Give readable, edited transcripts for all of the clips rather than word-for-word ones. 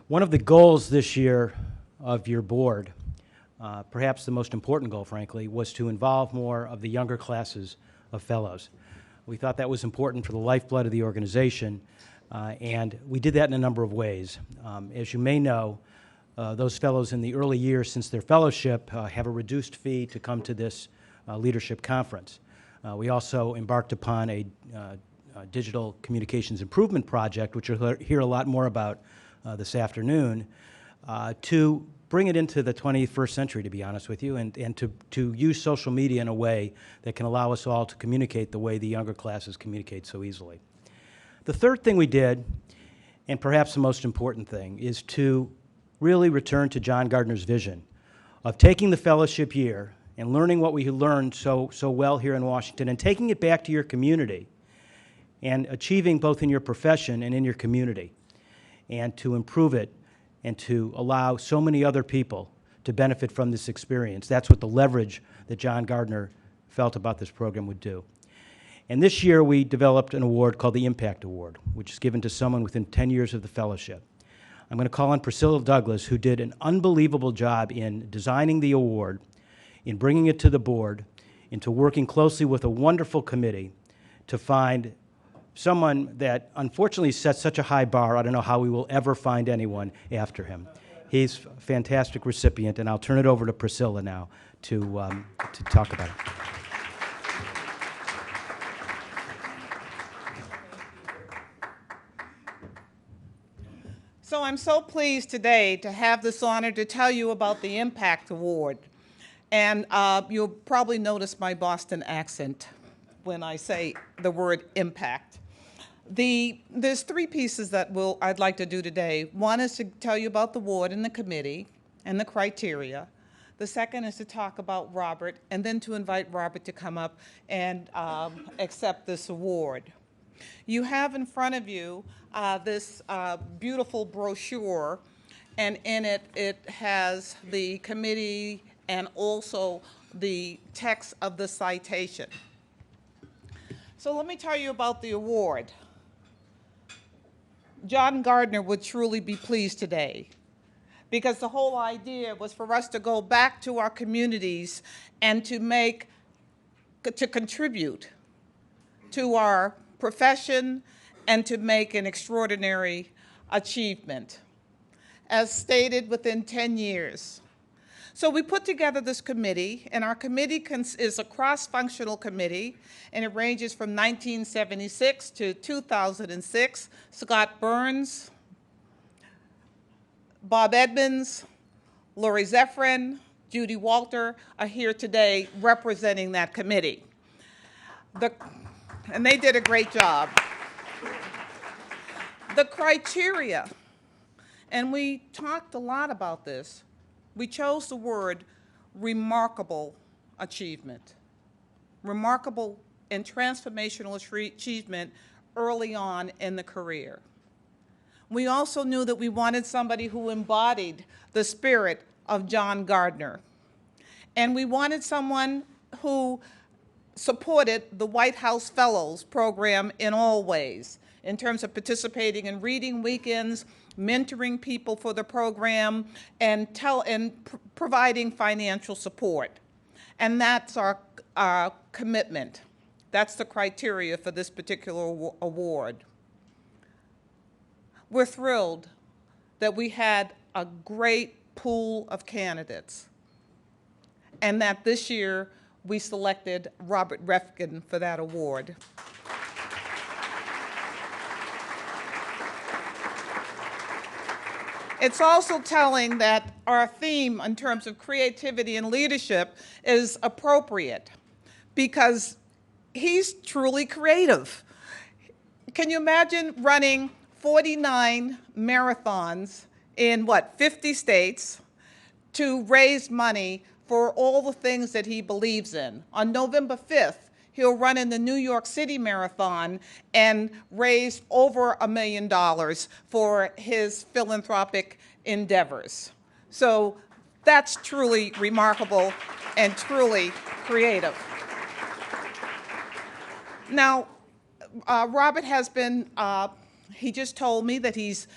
One of the goals this year of your board, perhaps the most important goal, frankly, was to involve more of the younger classes of fellows. We thought that was important for the lifeblood of the organization, and we did that in a number of ways. As you may know, those fellows in the early years since their fellowship have a reduced fee to come to this leadership conference. We also embarked upon a digital communications improvement project, which you'll hear a lot more about this afternoon, to bring it into the 21st century, to be honest with you, and to use social media in a way that can allow us all to communicate the way the younger classes communicate so easily. The third thing we did, and perhaps the most important thing, is to really return to John Gardner's vision of taking the fellowship year and learning what we learned so well here in Washington and taking it back to your community and achieving both in your profession and in your community, and to improve it and to allow so many other people to benefit from this experience. That's what the leverage that John Gardner felt about this program would do. And this year we developed an award called the Impact Award, which is given to someone within 10 years of the fellowship. I'm going to call on Priscilla Douglas, who did an unbelievable job in designing the award, in bringing it to the board, into working closely with a wonderful committee to find someone that unfortunately sets such a high bar. I don't know how we will ever find anyone after him. He's a fantastic recipient, and I'll turn it over to Priscilla now to talk about it. So I'm so pleased today to have this honor to tell you about the Impact Award. And you'll probably notice my Boston accent when I say the word impact. There's three pieces that I'd like to do today. One is to tell you about the award and the committee and the criteria. The second is to talk about Robert, and then to invite Robert to come up and accept this award. You have in front of you this beautiful brochure, and in it, it has the committee and also the text of the citation. So let me tell you about the award. John Gardner would truly be pleased today, because the whole idea was for us to go back to our communities and to contribute to our profession and to make an extraordinary achievement, as stated within 10 years. So we put together this committee, and our committee is a cross-functional committee, and it ranges from 1976 to 2006. Scott Burns, Bob Edmonds, Lori Zeffrin, Judy Walter are here today representing that committee. And they did a great job. The criteria, and we talked a lot about this, we chose the word remarkable achievement. Remarkable and transformational achievement early on in the career. We also knew that we wanted somebody who embodied the spirit of John Gardner. And we wanted someone who supported the White House Fellows program in all ways, in terms of participating in reading weekends, mentoring people for the program, and providing financial support. And that's our commitment. That's the criteria for this particular award. We're thrilled that we had a great pool of candidates, and that this year we selected Robert Reffkin for that award. It's also telling that our theme in terms of creativity and leadership is appropriate, because he's truly creative. Can you imagine running 49 marathons in, 50 states to raise money for all the things that he believes in? On November 5th, he'll run in the New York City Marathon and raise over $1 million for his philanthropic endeavors. So that's truly remarkable and truly creative. Now, Robert has been, he just told me that he's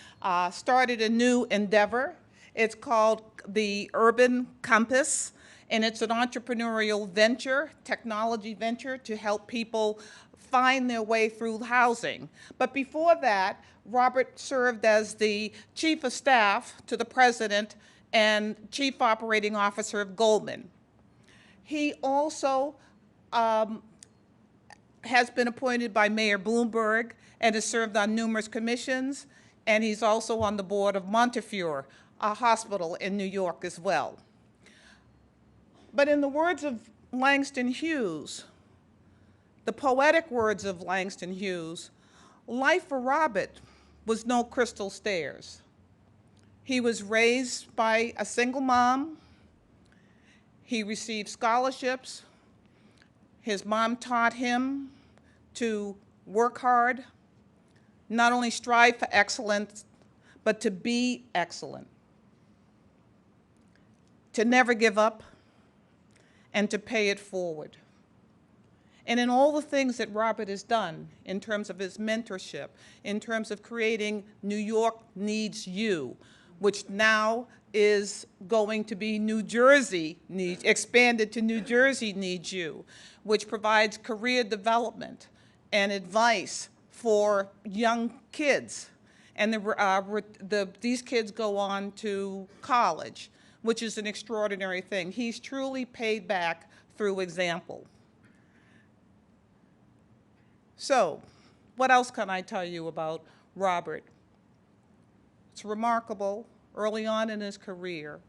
started a new endeavor. It's called the Urban Compass, and it's an entrepreneurial venture, technology venture to help people find their way through housing. But before that, Robert served as the Chief of Staff to the President and Chief Operating Officer of Goldman. He also has been appointed by Mayor Bloomberg and has served on numerous commissions, and he's also on the board of Montefiore, a hospital in New York as well. But in the words of Langston Hughes, the poetic words of Langston Hughes, life for Robert was no crystal stairs. He was raised by a single mom. He received scholarships. His mom taught him to work hard, not only strive for excellence, but to be excellent, to never give up, and to pay it forward. And in all the things that Robert has done in terms of his mentorship, in terms of creating New York Needs You, which now is going to be New Jersey Needs, expanded to New Jersey Needs You, which provides career development and advice for young kids. And these kids go on to college, which is an extraordinary thing. He's truly paid back through example. So, what else can I tell you about Robert? It's remarkable. Early on in his career,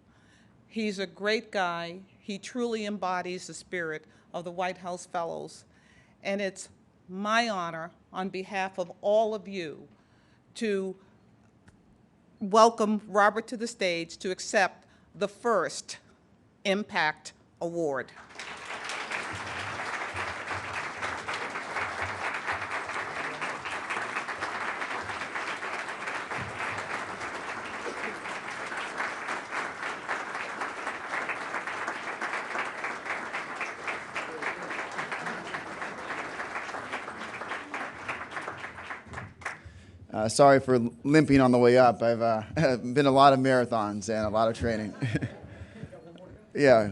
he's a great guy. He truly embodies the spirit of the White House Fellows. And it's my honor, on behalf of all of you, to welcome Robert to the stage to accept the first Impact Award. Sorry for limping on the way up. I've been a lot of marathons and a lot of training. Yeah.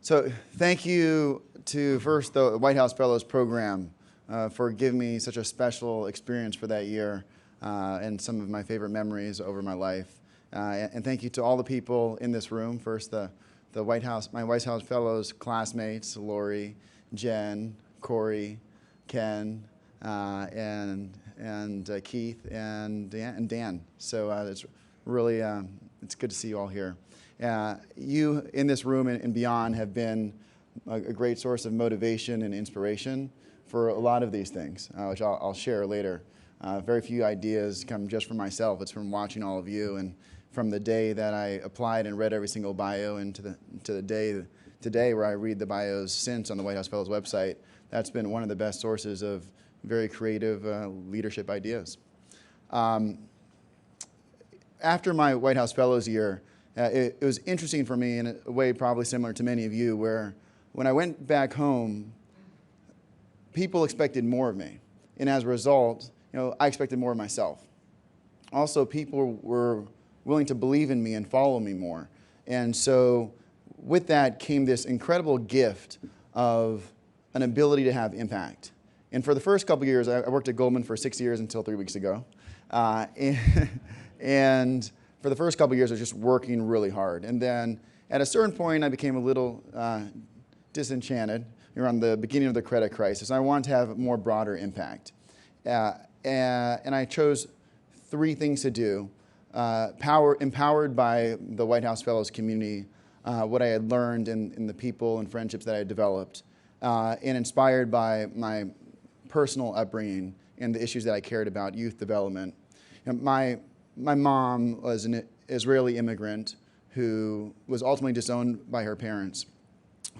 So thank you to first the White House Fellows Program for giving me such a special experience for that year and some of my favorite memories over my life. And thank you to all the people in this room. First, my White House Fellows classmates, Lori, Jen, Corey, Ken, and Keith and Dan. So it's really it's good to see you all here. You in this room and beyond have been a great source of motivation and inspiration for a lot of these things, which I'll share later. Very few ideas come just from myself. It's from watching all of you, and from the day that I applied and read every single bio, and to the day today where I read the bios since on the White House Fellows website. That's been one of the best sources of very creative leadership ideas. After my White House Fellows year, it was interesting for me in a way probably similar to many of you, where when I went back home, people expected more of me. And as a result, I expected more of myself. Also, people were willing to believe in me and follow me more. And so with that came this incredible gift of an ability to have impact. And for the first couple of years, I worked at Goldman for 6 years until 3 weeks ago. And for the first couple of years, I was just working really hard. And then at a certain point, I became a little disenchanted around the beginning of the credit crisis. I wanted to have more broader impact. And I chose 3 things to do. Empowered by the White House Fellows community, what I had learned in the people and friendships that I had developed, and inspired by my personal upbringing and the issues that I cared about, youth development. My mom was an Israeli immigrant who was ultimately disowned by her parents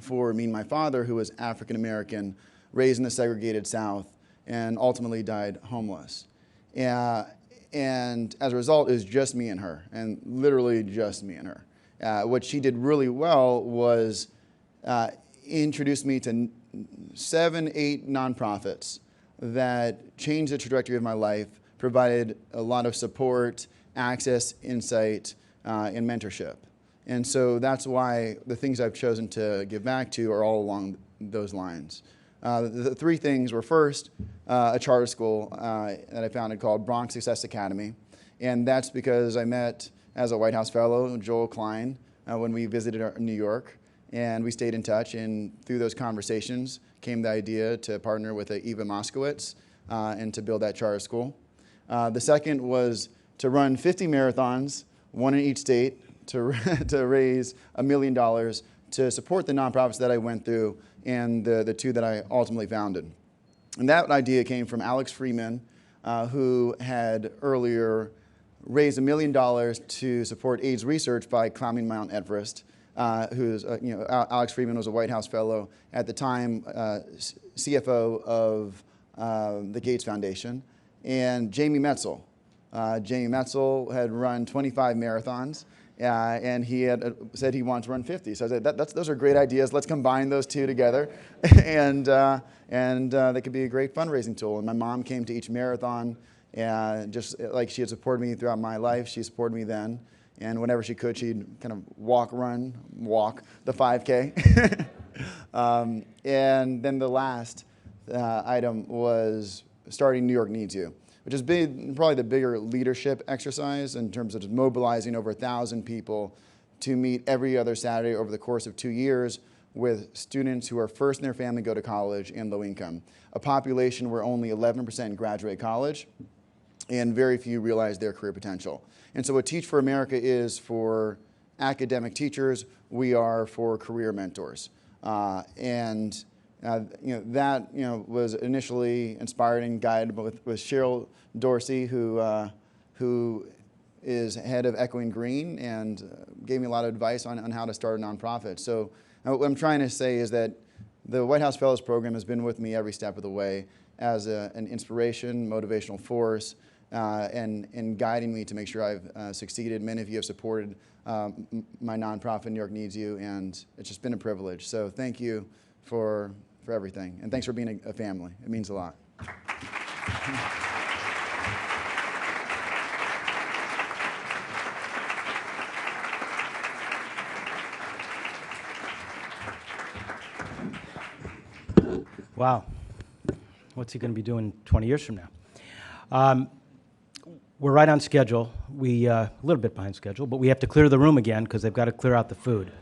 for me and my father, who was African American, raised in the segregated South, and ultimately died homeless. And as a result, it was just me and her, and literally just me and her. What she did really well was introduce me to 7, 8 nonprofits that changed the trajectory of my life, provided a lot of support, access, insight, and mentorship. And so that's why the things I've chosen to give back to are all along those lines. The three things were first, a charter school that I founded called Bronx Success Academy. And that's because I met, as a White House Fellow, Joel Klein when we visited New York. And we stayed in touch. And through those conversations came the idea to partner with Eva Moskowitz and to build that charter school. The second was to run 50 marathons, one in each state, to raise $1 million to support the nonprofits that I went through and the two that I ultimately founded. And that idea came from Alex Freeman, who had earlier raised $1 million to support AIDS research by climbing Mount Everest. Alex Freeman was a White House Fellow at the time, CFO of the Gates Foundation, and Jamie Metzel. Jamie Metzel had run 25 marathons, and he had said he wanted to run 50. So I said, those are great ideas. Let's combine those two together, and that could be a great fundraising tool. And my mom came to each marathon, and just like she had supported me throughout my life, she supported me then. And whenever she could, she'd kind of walk the 5K. And then the last item was starting New York Needs You, which has been probably the bigger leadership exercise in terms of just mobilizing over 1,000 people to meet every other Saturday over the course of 2 years with students who are first in their family go to college and low income, a population where only 11% graduate college and very few realize their career potential. And so what Teach for America is for academic teachers, we are for career mentors. That was initially inspired and guided with Cheryl Dorsey, who is head of Echoing Green and gave me a lot of advice on how to start a nonprofit. So what I'm trying to say is that the White House Fellows Program has been with me every step of the way as an inspiration, motivational force, and guiding me to make sure I've succeeded. Many of you have supported my nonprofit, New York Needs You, and it's just been a privilege. So thank you for everything. And thanks for being a family. It means a lot. Wow. What's he going to be doing 20 years from now? We're right on schedule. A little bit behind schedule, but we have to clear the room again because they've got to clear out the food.